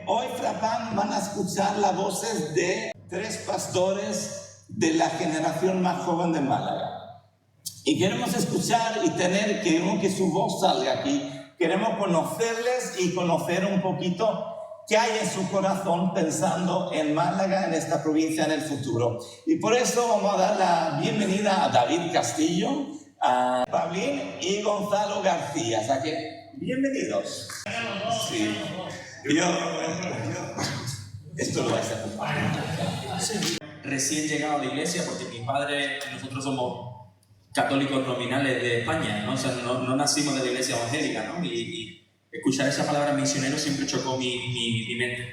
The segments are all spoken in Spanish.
hoy Frapán van a escuchar las voces de 3 pastores de la generación más joven de Málaga. Y queremos escuchar y tener, queremos que su voz salga aquí. Queremos conocerles y conocer un poquito qué hay en su corazón pensando en Málaga, en esta provincia, en el futuro. Y por eso vamos a dar la bienvenida a David Castillo, a Pablín y Gonzalo García. O sea que, bienvenidos. Sí. Esto lo vais a acompañar. Sí. Recién llegado a la iglesia, porque mi padre, nosotros somos católicos nominales de España, ¿no? O sea, no nacimos de la iglesia evangélica, ¿no? Y escuchar esa palabra misionero siempre chocó mi mente.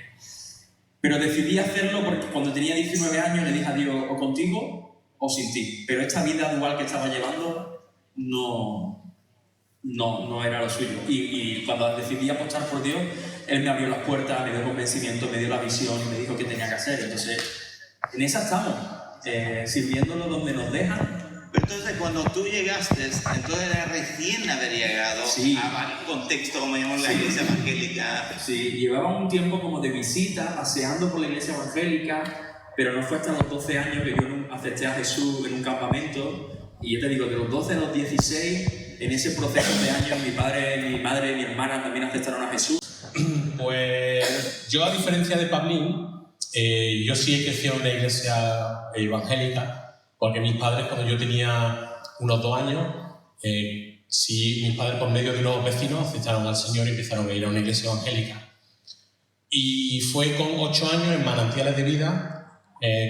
Pero decidí hacerlo porque cuando tenía 19 años le dije a Dios, o contigo o sin ti. Pero esta vida dual que estaba llevando no era lo suyo. Y cuando decidí apostar por Dios, Él me abrió las puertas, me dio convencimiento, me dio la visión y me dijo qué tenía que hacer. Entonces, en esa estamos, sirviéndolo donde nos dejan. Pero entonces, cuando tú llegaste, entonces era recién haber llegado a un contexto, como llamamos la iglesia evangélica. Sí, llevaba un tiempo como de visita, paseando por la iglesia evangélica, pero no fue hasta los 12 años que yo acepté a Jesús en un campamento. Y yo te digo, de los 12 a los 16, en ese proceso de años, mi padre, mi madre, mi hermana también aceptaron a Jesús. Pues yo, a diferencia de Pablín, yo sí he crecido en una iglesia evangélica, porque mis padres, cuando yo tenía unos 2 años, sí, mis padres, por medio de unos vecinos, aceptaron al Señor y empezaron a ir a una iglesia evangélica. Y fue con 8 años en Manantiales de Vida,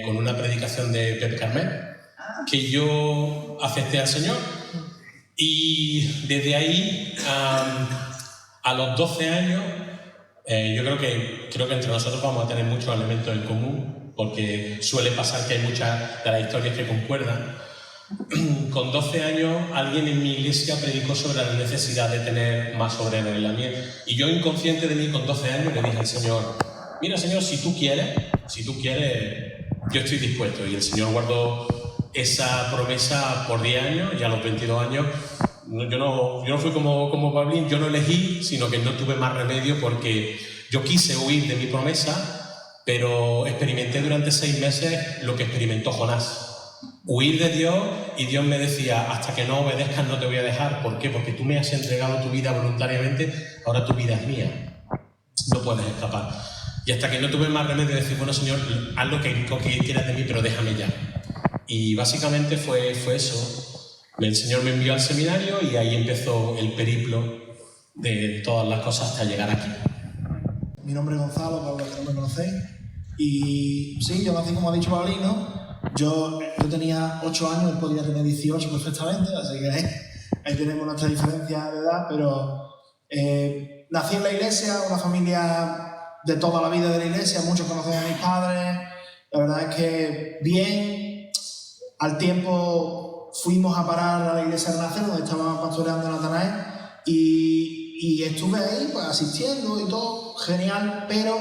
con una predicación de Pepe Carmel, que yo acepté al Señor. Y desde ahí, a los 12 años, yo creo que entre nosotros vamos a tener muchos elementos en común, porque suele pasar que hay muchas de las historias que concuerdan. Con 12 años, alguien en mi iglesia predicó sobre la necesidad de tener más obreros en la mía. Y yo, inconsciente de mí, con 12 años, le dije al Señor, mira, Señor, si tú quieres, yo estoy dispuesto. Y el Señor guardó esa promesa por 10 años, y a los 22 años, yo no fui como Pablín, yo no elegí, sino que no tuve más remedio, porque yo quise huir de mi promesa, pero experimenté durante 6 meses lo que experimentó Jonás. Huir de Dios, y Dios me decía, hasta que no obedezcas no te voy a dejar. ¿Por qué? Porque tú me has entregado tu vida voluntariamente, ahora tu vida es mía. No puedes escapar. Y hasta que no tuve más remedio de decir, bueno, Señor, haz lo que quieras de mí, pero déjame ya. Y básicamente fue eso. El Señor me envió al seminario y ahí empezó el periplo de todas las cosas hasta llegar aquí. Mi nombre es Gonzalo, para los que no me conocéis. Y sí, yo nací, como ha dicho Pablín, ¿no? Yo tenía 8 años, él podía tener 18 perfectamente, así que ahí tenemos nuestra diferencia de edad, pero nací en la iglesia, una familia de toda la vida de la iglesia, muchos conocen a mis padres, la verdad es que bien. Al tiempo fuimos a parar a la iglesia de Renacer, donde estaba pastoreando Natanael, y estuve ahí pues, asistiendo y todo, genial, pero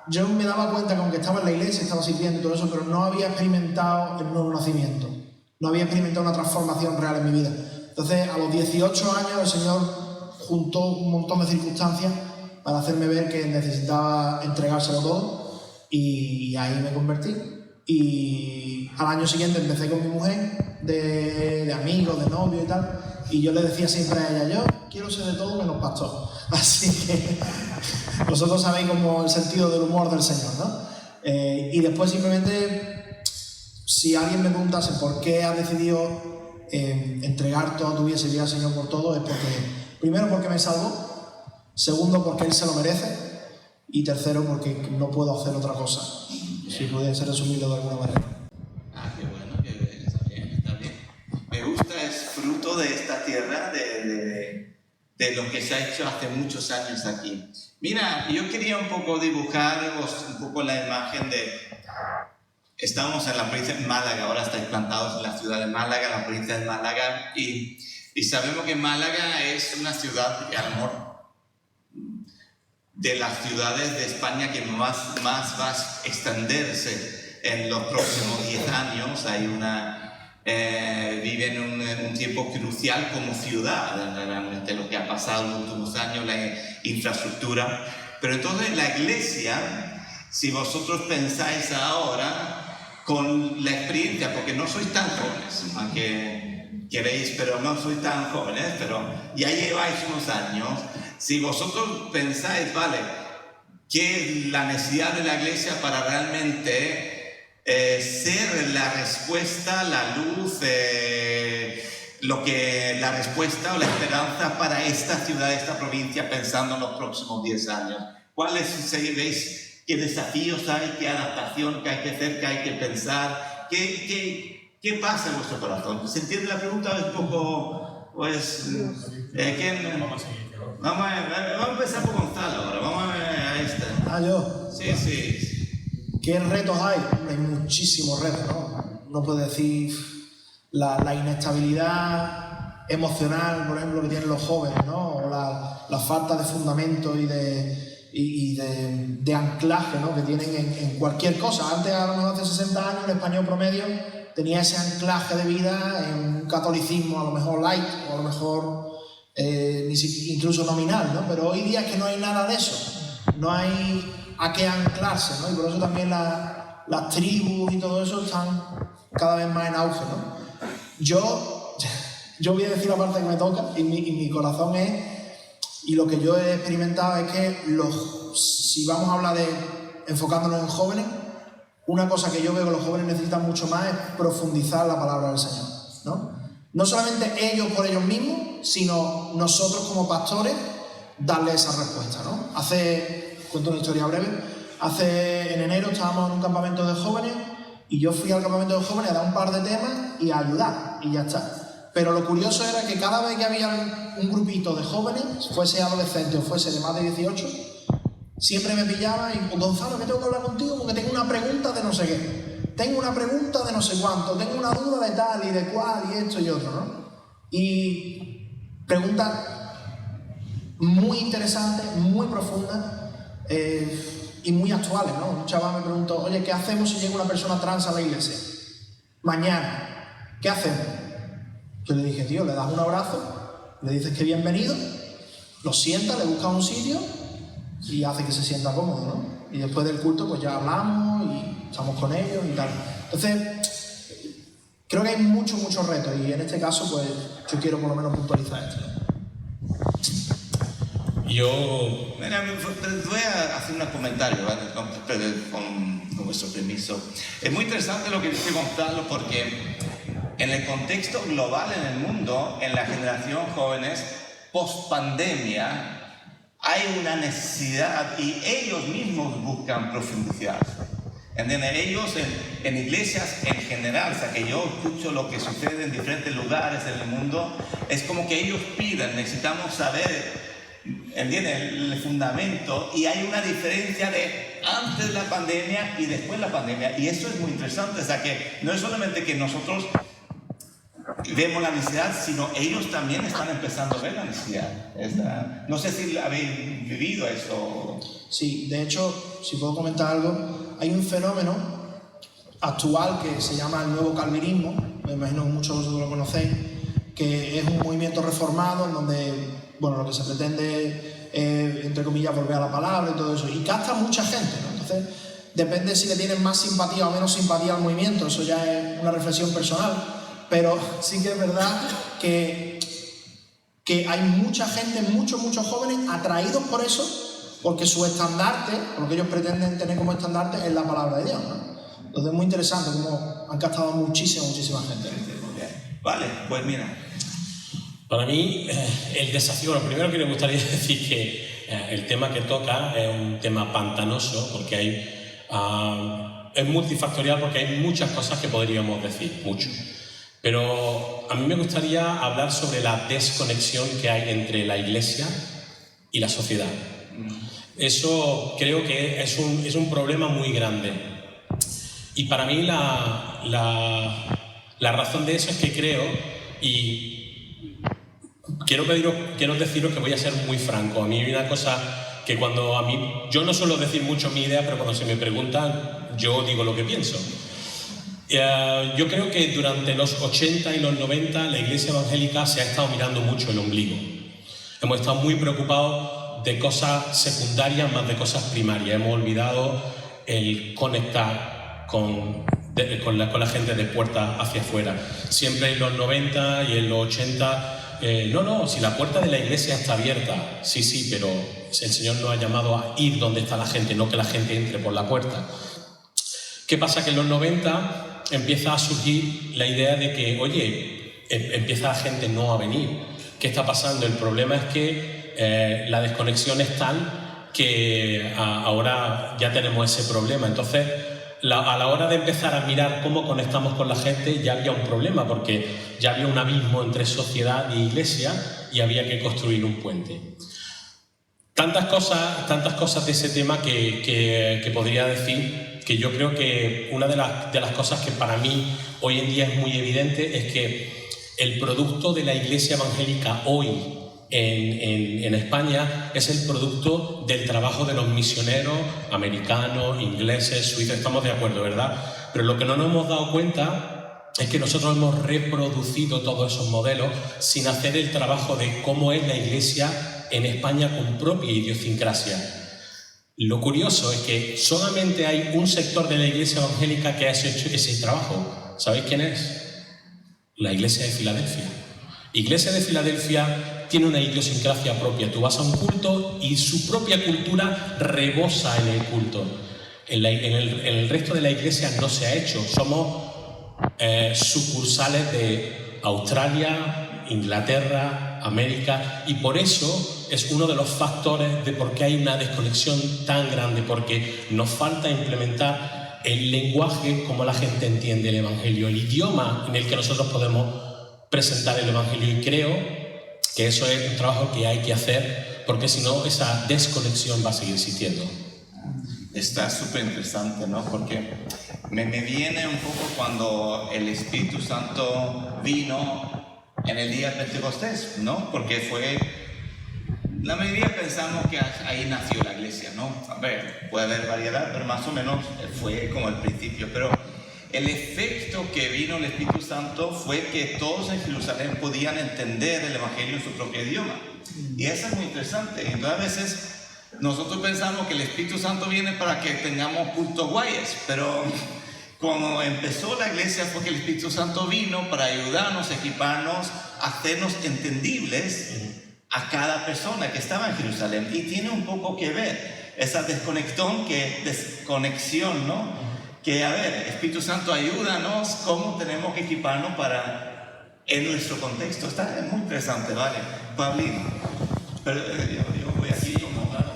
yo me daba cuenta que aunque estaba en la iglesia, estaba sirviendo y todo eso, pero no había experimentado el nuevo nacimiento, no había experimentado una transformación real en mi vida. Entonces, a los 18 años, el Señor juntó un montón de circunstancias para hacerme ver que necesitaba entregárselo todo, y ahí me convertí. Y al año siguiente empecé con mi mujer, de amigos, de novio y tal, y yo le decía siempre a ella, yo quiero ser de todo menos pastor. Así que vosotros sabéis como el sentido del humor del Señor, ¿no? Y después simplemente, si alguien me preguntase por qué has decidido entregar toda tu vida y servir al Señor por todo, es porque, primero, porque me salvó, segundo, porque Él se lo merece, y tercero, porque no puedo hacer otra cosa. Si pudiese resumirlo de alguna manera. Qué bueno, qué bien, está bien. Me gusta, es fruto de esta tierra, de lo que se ha hecho hace muchos años aquí. Mira, yo quería un poco dibujaros un poco la imagen de... Estamos en la provincia de Málaga, ahora estáis plantados en la ciudad de Málaga, en la provincia de Málaga, y sabemos que Málaga es una ciudad que a lo mejor de las ciudades de España que más va a extenderse en los próximos 10 años. Vive en un tiempo crucial como ciudad, realmente lo que ha pasado en los últimos años, la infraestructura. Pero entonces la iglesia, si vosotros pensáis ahora con la experiencia, porque no sois tan jóvenes, aunque queréis, pero no sois tan jóvenes, pero ya lleváis unos años, si vosotros pensáis, vale, ¿qué es la necesidad de la iglesia para realmente ser la respuesta, la luz, la respuesta o la esperanza para esta ciudad, esta provincia, pensando en los próximos 10 años? ¿Cuáles veis? ¿Qué desafíos hay? ¿Qué adaptación que hay que hacer? ¿Qué hay que pensar? ¿Qué pasa en vuestro corazón? ¿Se entiende la pregunta? Es un poco, pues... Vamos a empezar por Gonzalo ahora. Vamos a este. Yo. Sí. ¿Qué retos hay? Hay muchísimos retos, ¿no? Uno puede decir la inestabilidad emocional, por ejemplo, que tienen los jóvenes, ¿no? O la falta de fundamento y de anclaje, ¿no? Que tienen en cualquier cosa. Antes, a lo mejor hace 60 años, el español promedio tenía ese anclaje de vida en un catolicismo a lo mejor light, o a lo mejor incluso nominal, ¿no? Pero hoy día es que no hay nada de eso. No hay a qué anclarse, ¿no? Y por eso también las tribus y todo eso están cada vez más en auge, ¿no? Yo voy a decir la parte que me toca y mi corazón es, y lo que yo he experimentado es que si vamos a hablar de enfocándonos en jóvenes, una cosa que yo veo que los jóvenes necesitan mucho más es profundizar la palabra del Señor, ¿no? No solamente ellos por ellos mismos, sino nosotros como pastores darle esa respuesta, ¿no? Cuento una historia breve. En enero estábamos en un campamento de jóvenes y yo fui al campamento de jóvenes a dar un par de temas y a ayudar, y ya está. Pero lo curioso era que cada vez que había un grupito de jóvenes, fuese adolescente o fuese de más de 18, siempre me pillaba y, Gonzalo, que tengo que hablar contigo porque tengo una pregunta de no sé qué, tengo una pregunta de no sé cuánto, tengo una duda de tal y de cual y esto y otro, ¿no? Y preguntas muy interesantes, muy profundas, y muy actuales, ¿no? Un chaval me preguntó, oye, ¿qué hacemos si llega una persona trans a la iglesia? Mañana, ¿qué hacemos? Yo le dije, tío, le das un abrazo, le dices que bienvenido, lo sientas, le buscas un sitio y hace que se sienta cómodo, ¿no? Y después del culto pues ya hablamos y estamos con ellos y tal. Entonces, creo que hay muchos retos y en este caso pues yo quiero por lo menos puntualizar esto, ¿no? Mira, voy a hacer un comentario, ¿vale? con vuestro permiso. Es muy interesante lo que dice Gonzalo, porque en el contexto global en el mundo, en la generación jóvenes, post-pandemia, hay una necesidad y ellos mismos buscan profundizar. ¿Entienden? Ellos en iglesias en general, o sea, que yo escucho lo que sucede en diferentes lugares en el mundo, es como que ellos piden, necesitamos saber, ¿entienden?, el fundamento, y hay una diferencia de antes de la pandemia y después de la pandemia, y eso es muy interesante. O sea, que no es solamente que nosotros vemos la necesidad, sino ellos también están empezando a ver la necesidad. No sé si habéis vivido eso. Sí, de hecho, si puedo comentar algo, hay un fenómeno actual que se llama el nuevo calvinismo, me imagino que muchos de vosotros lo conocéis, que es un movimiento reformado en donde, bueno, lo que se pretende es, entre comillas, volver a la palabra y todo eso, y capta mucha gente, ¿no? Entonces, depende si le tienen más simpatía o menos simpatía al movimiento, eso ya es una reflexión personal, pero sí que es verdad que hay mucha gente, muchos jóvenes atraídos por eso, porque su estandarte, lo que ellos pretenden tener como estandarte, es la palabra de Dios, ¿no? Entonces es muy interesante cómo han captado muchísima gente. Vale, pues mira. Para mí, el desafío, lo primero que me gustaría decir que el tema que toca es un tema pantanoso, porque es multifactorial, porque hay muchas cosas que podríamos decir, mucho. Pero a mí me gustaría hablar sobre la desconexión que hay entre la Iglesia y la sociedad. Eso creo que es un problema muy grande. Y para mí la razón de eso es que creo, y quiero deciros que voy a ser muy franco. A mí hay una cosa que yo no suelo decir mucho mi idea, pero cuando se me preguntan, yo digo lo que pienso. Yo creo que durante los 80 y los 90 la Iglesia evangélica se ha estado mirando mucho el ombligo. Hemos estado muy preocupados de cosas secundarias más de cosas primarias. Hemos olvidado el conectar con la gente de puerta hacia afuera. Siempre en los 90 y en los 80... no, si la puerta de la iglesia está abierta, sí, pero el Señor nos ha llamado a ir donde está la gente, no que la gente entre por la puerta. ¿Qué pasa? Que en los 90 empieza a surgir la idea de que, oye, empieza la gente no a venir. ¿Qué está pasando? El problema es que la desconexión es tal que ahora ya tenemos ese problema. Entonces, a la hora de empezar a mirar cómo conectamos con la gente, ya había un problema, porque ya había un abismo entre sociedad e iglesia y había que construir un puente. Tantas cosas de ese tema que podría decir, que yo creo que una de las cosas que para mí hoy en día es muy evidente es que el producto de la iglesia evangélica hoy en España es el producto del trabajo de los misioneros americanos, ingleses, suizos. Estamos de acuerdo, ¿verdad? Pero lo que no nos hemos dado cuenta es que nosotros hemos reproducido todos esos modelos sin hacer el trabajo de cómo es la iglesia en España con propia idiosincrasia. Lo curioso es que solamente hay un sector de la iglesia evangélica que ha hecho ese trabajo. ¿Sabéis quién es? La iglesia de Filadelfia. Iglesia de Filadelfia tiene una idiosincrasia propia. Tú vas a un culto y su propia cultura rebosa en el culto. En el resto de la iglesia no se ha hecho. Somos sucursales de Australia, Inglaterra, América, y por eso es uno de los factores de por qué hay una desconexión tan grande, porque nos falta implementar el lenguaje como la gente entiende el Evangelio, el idioma en el que nosotros podemos presentar el Evangelio, y creo que eso es un trabajo que hay que hacer, porque si no esa desconexión va a seguir existiendo. Está súper interesante, ¿no? Porque me viene un poco cuando el Espíritu Santo vino en el día de Pentecostés, ¿no? Porque fue... La mayoría pensamos que ahí nació la iglesia, ¿no? A ver, puede haber variedad, pero más o menos fue como el principio. Pero el efecto que vino el Espíritu Santo fue que todos en Jerusalén podían entender el Evangelio en su propio idioma. Y eso es muy interesante. Entonces, a veces nosotros pensamos que el Espíritu Santo viene para que tengamos cultos guayes, pero cuando empezó la iglesia fue que el Espíritu Santo vino para ayudarnos, equiparnos, hacernos entendibles a cada persona que estaba en Jerusalén. Y tiene un poco que ver esa desconexión, ¿no? Que, a ver, Espíritu Santo, ayúdanos, cómo tenemos que equiparnos en nuestro contexto. Está muy interesante, ¿vale? Pablín, pero yo voy aquí como... Claro.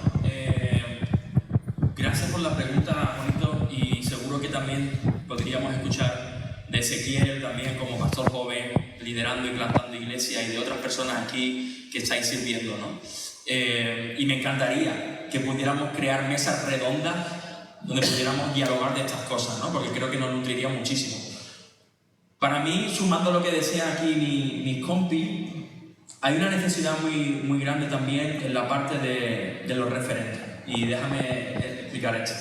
Gracias por la pregunta, Juanito, y seguro que también podríamos escuchar de Ezequiel también como pastor joven, liderando y plantando iglesia, y de otras personas aquí que estáis sirviendo, ¿no? Y me encantaría que pudiéramos crear mesas redondas donde pudiéramos dialogar de estas cosas, ¿no? Porque creo que nos nutriría muchísimo. Para mí, sumando lo que decía aquí mi compi, hay una necesidad muy grande también en la parte de los referentes. Y déjame explicar esto.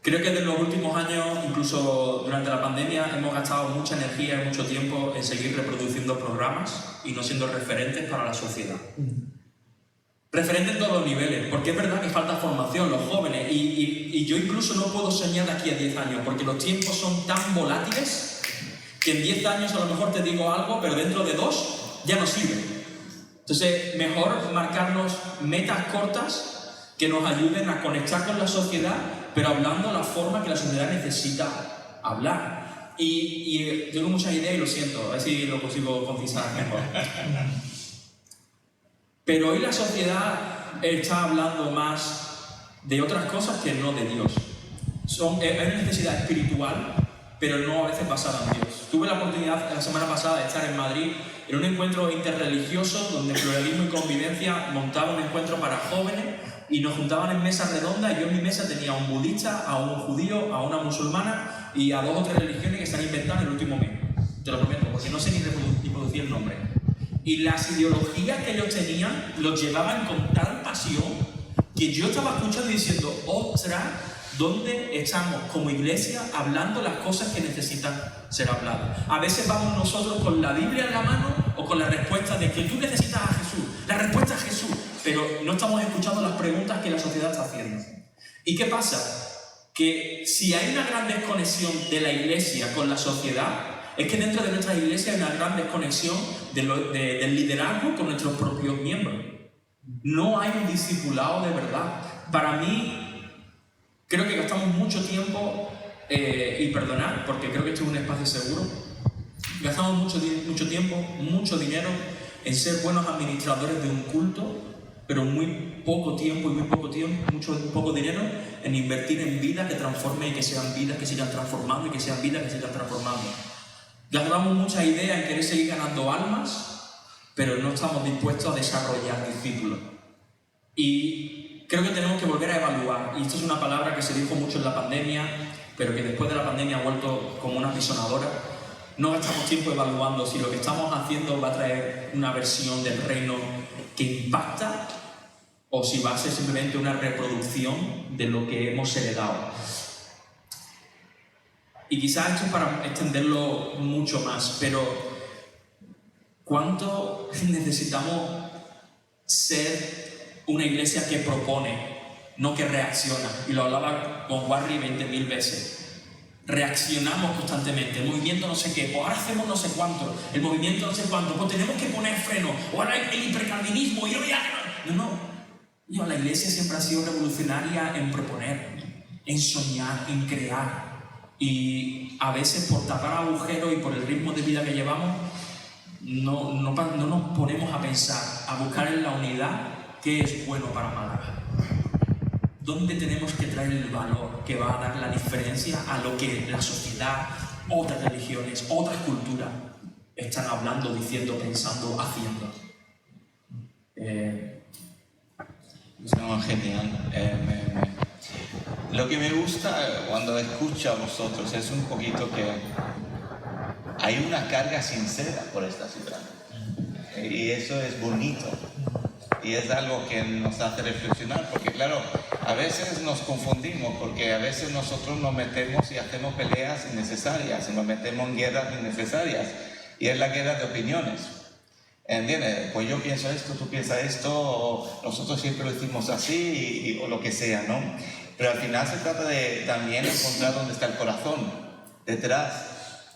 Creo que en los últimos años, incluso durante la pandemia, hemos gastado mucha energía y mucho tiempo en seguir reproduciendo programas y no siendo referentes para la sociedad. Referentes en todos los niveles, porque es verdad que falta formación, los jóvenes, y yo incluso no puedo soñar de aquí a 10 años, porque los tiempos son tan volátiles que en 10 años a lo mejor te digo algo, pero dentro de 2 ya no sirve. Entonces, mejor marcarnos metas cortas que nos ayuden a conectar con la sociedad, pero hablando la forma que la sociedad necesita hablar. Y tengo muchas ideas y lo siento, a ver si lo consigo concisar mejor. Pero hoy la sociedad está hablando más de otras cosas que no de Dios. Hay una necesidad espiritual, pero no a veces basada en Dios. Tuve la oportunidad la semana pasada de estar en Madrid en un encuentro interreligioso donde pluralismo y convivencia montaba un encuentro para jóvenes y nos juntaban en mesas redondas, y yo en mi mesa tenía a un budista, a un judío, a una musulmana y a 2 o 3 religiones que se han inventado en el último mes. Te lo prometo, porque no sé ni producir el nombre. Y las ideologías que ellos tenían los llevaban con tal pasión que yo estaba escuchando y diciendo, ostras, ¿dónde estamos como iglesia hablando las cosas que necesitan ser habladas? A veces vamos nosotros con la Biblia en la mano o con la respuesta de que tú necesitas a Jesús. La respuesta es Jesús. pero no estamos escuchando las preguntas que la sociedad está haciendo. ¿Y qué pasa? Que si hay una gran desconexión de la iglesia con la sociedad, es que dentro de nuestra iglesia hay una gran desconexión del liderazgo con nuestros propios miembros. No hay un discipulado de verdad. Para mí, creo que gastamos mucho tiempo, y perdonad, porque creo que esto es un espacio seguro, gastamos mucho tiempo, mucho dinero en ser buenos administradores de un culto, pero muy poco tiempo, mucho poco dinero en invertir en vidas que transformen y que sean vidas que sigan transformando y que sean vidas que sigan transformando. Gastamos mucha idea en querer seguir ganando almas, pero no estamos dispuestos a desarrollar discípulos. Y creo que tenemos que volver a evaluar, y esto es una palabra que se dijo mucho en la pandemia, pero que después de la pandemia ha vuelto como una apisonadora. No gastamos tiempo evaluando si lo que estamos haciendo va a traer una versión del reino que impacta o si va a ser simplemente una reproducción de lo que hemos heredado. Y quizás esto es para extenderlo mucho más, pero ¿cuánto necesitamos ser una iglesia que propone, no que reacciona? Y lo hablaba con Warry 20.000 veces. Reaccionamos constantemente, el movimiento no sé qué, pues ahora hacemos no sé cuánto, el movimiento no sé cuánto, pues tenemos que poner freno, o ahora el hipercalvinismo, y ya no, la iglesia siempre ha sido revolucionaria en proponer, en soñar, en crear, y a veces por tapar agujeros y por el ritmo de vida que llevamos, no nos ponemos a pensar, a buscar en la unidad qué es bueno para Málaga. ¿Dónde tenemos que traer el valor que va a dar la diferencia a lo que la sociedad, otras religiones, otras culturas están hablando, diciendo, pensando, haciendo? No, genial. Lo que me gusta cuando escucho a vosotros es un poquito que hay una carga sincera por esta ciudad. Y eso es bonito. Y es algo que nos hace reflexionar, porque claro, a veces nos confundimos, porque a veces nosotros nos metemos y hacemos peleas innecesarias, y nos metemos en guerras innecesarias, y es la guerra de opiniones. ¿Entiendes? Pues yo pienso esto, tú piensas esto, o nosotros siempre lo hicimos así, o lo que sea, ¿no? Pero al final se trata de también encontrar dónde está el corazón, detrás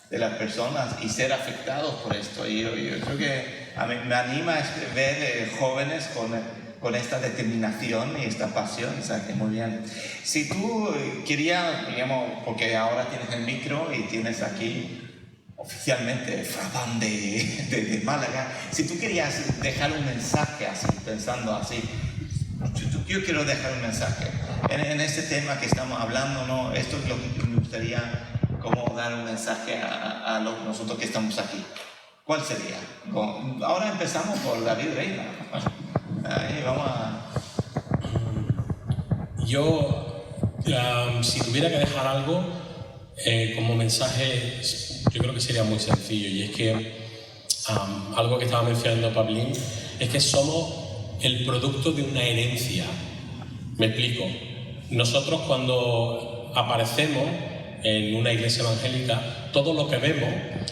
de las personas, y ser afectados por esto. Y yo creo que a mí me anima ver jóvenes con esta determinación y esta pasión, o sea, que muy bien. Si tú querías, digamos, porque ahora tienes el micro y tienes aquí oficialmente Frabán de Málaga, si tú querías dejar un mensaje así, pensando así, yo quiero dejar un mensaje en este tema que estamos hablando, ¿no? Esto es lo que me gustaría como dar un mensaje a nosotros que estamos aquí. ¿Cuál sería? Ahora empezamos por David Reina. Ahí vamos a... Yo, si tuviera que dejar algo como mensaje, yo creo que sería muy sencillo, y es que algo que estaba mencionando Pablín es que somos el producto de una herencia. Me explico. Nosotros cuando aparecemos en una iglesia evangélica, todo lo que vemos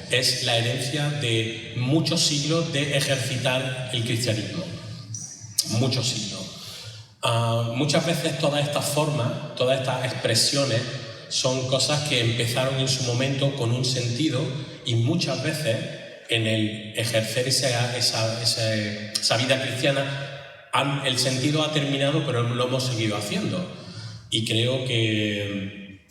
es la herencia de muchos siglos de ejercitar el cristianismo. Muchos siglos. Muchas veces todas estas formas, todas estas expresiones son cosas que empezaron en su momento con un sentido, y muchas veces en el ejercer esa vida cristiana el sentido ha terminado, pero lo hemos seguido haciendo. Y creo que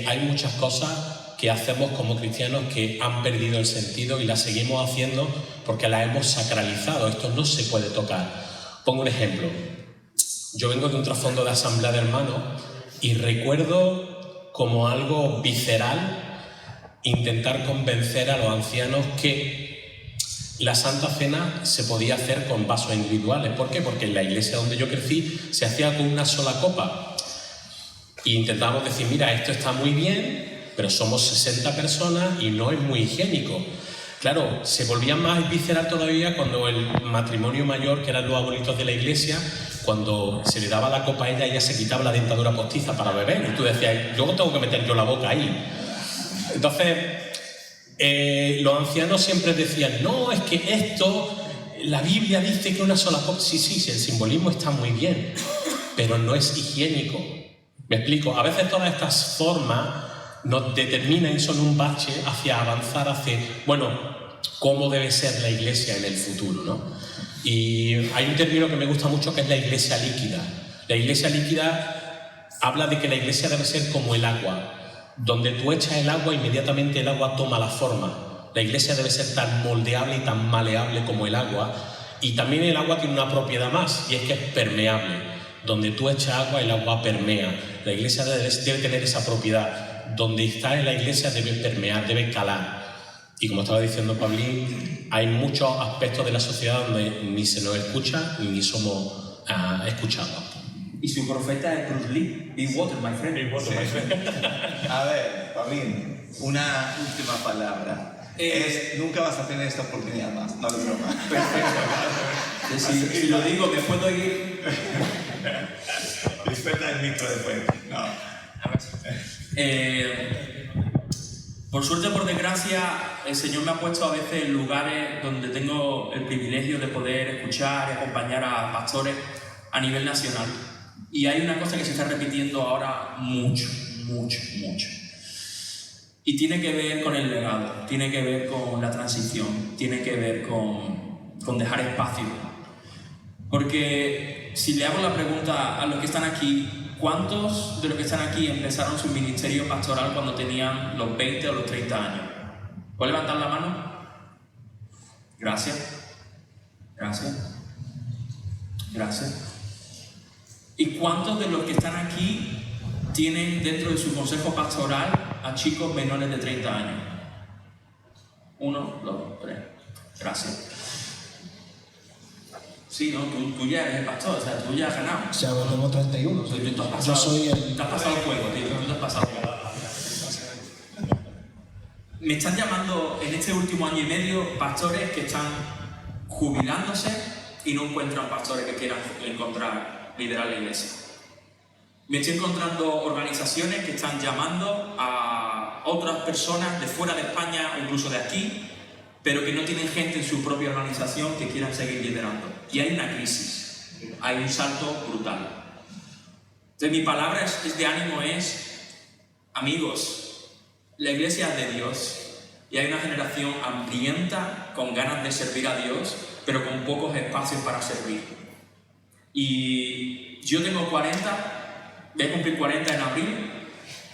hay muchas cosas que hacemos como cristianos que han perdido el sentido, y las seguimos haciendo porque las hemos sacralizado. Esto no se puede tocar. Pongo un ejemplo. Yo vengo de un trasfondo de asamblea de hermanos y recuerdo como algo visceral intentar convencer a los ancianos que la Santa Cena se podía hacer con vasos individuales. ¿Por qué? Porque en la iglesia donde yo crecí se hacía con una sola copa. E intentábamos decir, mira, esto está muy bien, pero somos 60 personas y no es muy higiénico. Claro, se volvía más visceral todavía cuando el matrimonio mayor, que eran los abuelitos de la iglesia, cuando se le daba la copa a ella se quitaba la dentadura postiza para beber. Y tú decías, luego tengo que meter yo la boca ahí. Entonces, los ancianos siempre decían, no, es que esto la Biblia dice que una sola copa... Sí, el simbolismo está muy bien, pero no es higiénico. ¿Me explico? A veces todas estas formas nos determinan y son un bache hacia avanzar hacia, bueno, cómo debe ser la iglesia en el futuro, ¿no? Y hay un término que me gusta mucho que es la iglesia líquida. La iglesia líquida habla de que la iglesia debe ser como el agua, donde tú echas el agua, inmediatamente el agua toma la forma. La iglesia debe ser tan moldeable y tan maleable como el agua, y también el agua tiene una propiedad más, y es que es permeable. Donde tú echas agua, el agua permea. La iglesia debe tener esa propiedad. Donde está en la iglesia debe permear, debe calar. Y como estaba diciendo Pablín, hay muchos aspectos de la sociedad donde ni se nos escucha ni somos escuchados. Y su profeta es Bruce Lee. Be water, my friend. Be water, my friend. A ver, Pablín, una última palabra. Nunca vas a tener esta oportunidad más, no es broma. Perfecto. Si lo digo, me puedo ir. Respeta el micro después. No. Por suerte o por desgracia, el Señor me ha puesto a veces en lugares donde tengo el privilegio de poder escuchar y acompañar a pastores a nivel nacional. Y hay una cosa que se está repitiendo ahora mucho. Y tiene que ver con el legado, tiene que ver con la transición, tiene que ver con dejar espacio. Porque si le hago la pregunta a los que están aquí, ¿cuántos de los que están aquí empezaron su ministerio pastoral cuando tenían los 20 o los 30 años? ¿Puedo levantar la mano? Gracias. ¿Y cuántos de los que están aquí tienen dentro de su consejo pastoral a chicos menores de 30 años? 1, 2, 3. Gracias. Sí, no, tú ya eres el pastor, o sea, tú ya has ganado. O sea, yo tengo 31. Tú te has pasado, yo soy el... Te has pasado el juego, tío. Tú te has pasado el juego. Me están llamando en este último año y medio pastores que están jubilándose y no encuentran pastores que quieran liderar la iglesia. Me estoy encontrando organizaciones que están llamando a otras personas de fuera de España o incluso de aquí, pero que no tienen gente en su propia organización que quieran seguir liderando. Y hay una crisis, hay un salto brutal. Entonces mi palabra de ánimo es, amigos, la iglesia es de Dios y hay una generación hambrienta con ganas de servir a Dios, pero con pocos espacios para servir. Y yo tengo 40, voy a cumplir 40 en abril,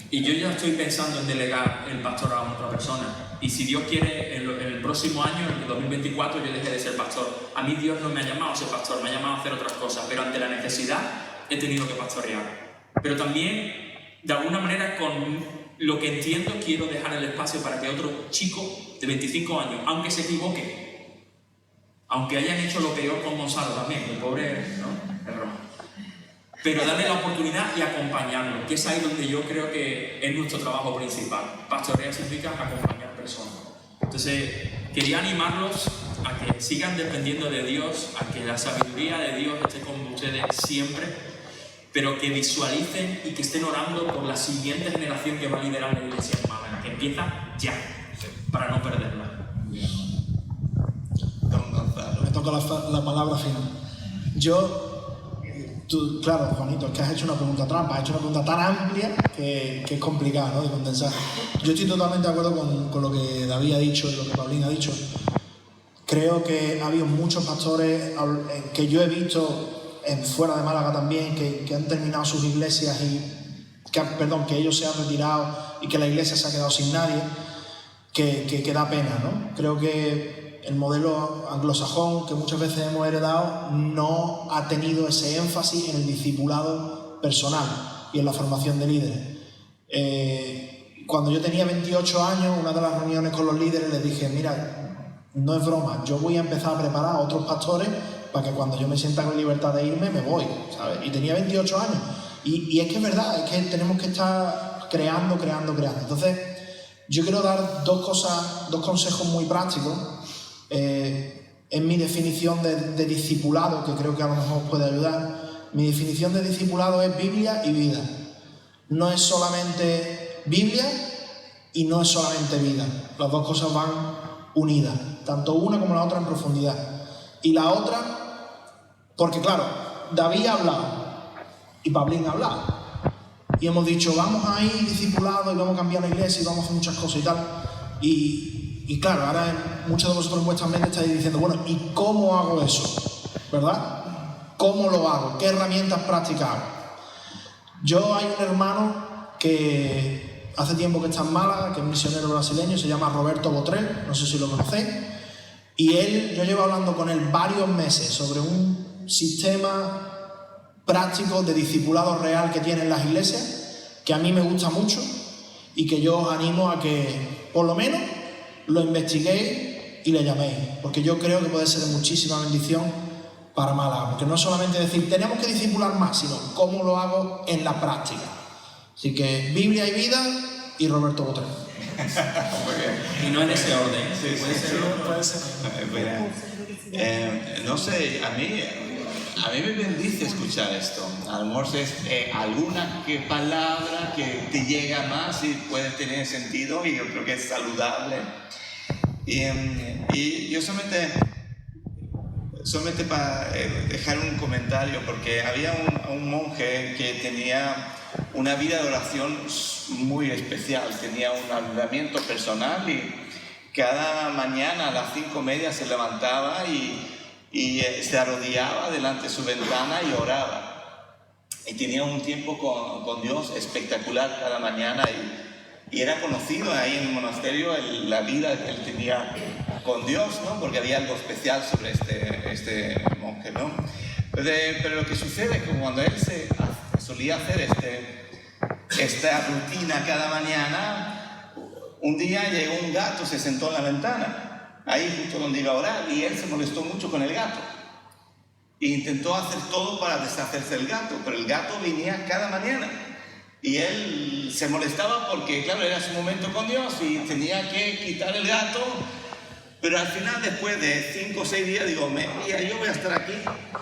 y yo ya estoy pensando en delegar el pastorado a otra persona. Y si Dios quiere, en el próximo año, en el 2024, yo deje de ser pastor. A mí Dios no me ha llamado a ser pastor, me ha llamado a hacer otras cosas, pero ante la necesidad he tenido que pastorear. Pero también, de alguna manera, con lo que entiendo, quiero dejar el espacio para que otro chico de 25 años, aunque se equivoque, aunque hayan hecho lo peor con Gonzalo también, el pobre, ¿no? Es broma. Pero darle la oportunidad y acompañarlo, que es ahí donde yo creo que es nuestro trabajo principal. Pastorear significa acompañar personas. Entonces, quería animarlos a que sigan dependiendo de Dios, a que la sabiduría de Dios esté con ustedes siempre, pero que visualicen y que estén orando por la siguiente generación que va a liderar la iglesia en Málaga, que empieza ya, para no perderla. Don Gonzalo. Me toca la palabra final. Claro, Juanito, es que has hecho una pregunta trampa, has hecho una pregunta tan amplia que es complicada, ¿no?, de condensar. Yo estoy totalmente de acuerdo con lo que David ha dicho y lo que Pablín ha dicho. Creo que ha habido muchos pastores que yo he visto fuera de Málaga también, que han terminado sus iglesias que ellos se han retirado y que la iglesia se ha quedado sin nadie, que da pena, ¿no? Creo que el modelo anglosajón que muchas veces hemos heredado no ha tenido ese énfasis en el discipulado personal y en la formación de líderes. Cuando yo tenía 28 años, una de las reuniones con los líderes les dije, mira, no es broma, yo voy a empezar a preparar a otros pastores para que cuando yo me sienta con libertad de irme, me voy, ¿sabes? Y tenía 28 años. Y es que es verdad, es que tenemos que estar creando. Entonces, yo quiero dar dos consejos muy prácticos. En mi definición de discipulado, que creo que a lo mejor os puede ayudar. Mi definición de discipulado es Biblia y vida. No es solamente Biblia y no es solamente vida. Las dos cosas van unidas, tanto una como la otra en profundidad. Y la otra, porque claro, David ha hablado y Pablín ha hablado. Y hemos dicho, vamos a ir discipulados y vamos a cambiar la iglesia y vamos a hacer muchas cosas y tal. Y claro, ahora muchos de vosotros en vuestras mentes estáis diciendo, bueno, ¿y cómo hago eso? ¿Verdad? ¿Cómo lo hago? ¿Qué herramientas prácticas hago? Yo hay un hermano que hace tiempo que está en Málaga, que es misionero brasileño, se llama Roberto Botrel, no sé si lo conocéis. Y yo llevo hablando con él varios meses sobre un sistema práctico de discipulado real que tienen las iglesias, que a mí me gusta mucho y que yo os animo a que por lo menos lo investiguéis y le llaméis, porque yo creo que puede ser de muchísima bendición para Málaga, porque no es solamente decir tenemos que discipular más, sino cómo lo hago en la práctica. Así que Biblia y vida y Roberto Botrel. Y no en ese orden. Sí, Puede ser otro. Puede ser. No sé, a mí me bendice escuchar esto. A lo mejor es alguna palabra que te llega más y puede tener sentido, y yo creo que es saludable. Y yo solamente para dejar un comentario, porque había un monje que tenía una vida de oración muy especial, tenía un avivamiento personal y cada mañana a las 5:30 se levantaba y se arrodillaba delante de su ventana y oraba. Y tenía un tiempo con Dios espectacular cada mañana y era conocido ahí en el monasterio la vida que él tenía con Dios, ¿no? Porque había algo especial sobre este monje, ¿no? Pero lo que sucede es que cuando él solía hacer esta rutina cada mañana, un día llegó un gato, se sentó en la ventana, ahí justo donde iba a orar, y él se molestó mucho con el gato. E intentó hacer todo para deshacerse del gato, pero el gato venía cada mañana. Y él se molestaba porque, claro, era su momento con Dios y tenía que quitar el gato. Pero al final, después de 5 o 6 días, digo, mira, yo voy a estar aquí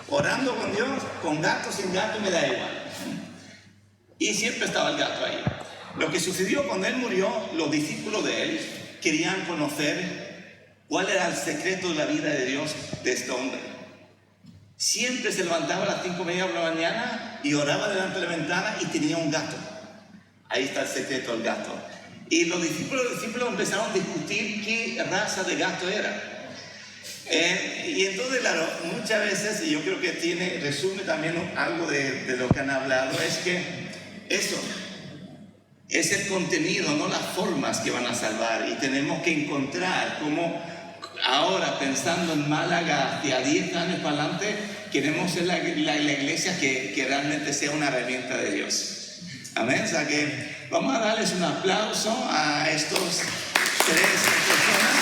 orando con Dios, con gato, sin gato, me da igual. Y siempre estaba el gato ahí. Lo que sucedió cuando él murió, los discípulos de él querían conocer cuál era el secreto de la vida de Dios de este hombre. Siempre se levantaba a las 5:30 de la mañana y oraba delante de la ventana y tenía un gato. Ahí está el secreto del gato. Y los discípulos empezaron a discutir qué raza de gato era. Y entonces, claro, muchas veces, y yo creo que resume también algo de lo que han hablado, es que eso es el contenido, no las formas que van a salvar. Y tenemos que encontrar cómo ahora, pensando en Málaga hacia 10 años para adelante, queremos ser la iglesia que realmente sea una herramienta de Dios. Amén. O sea que vamos a darles un aplauso a estos 3 personas.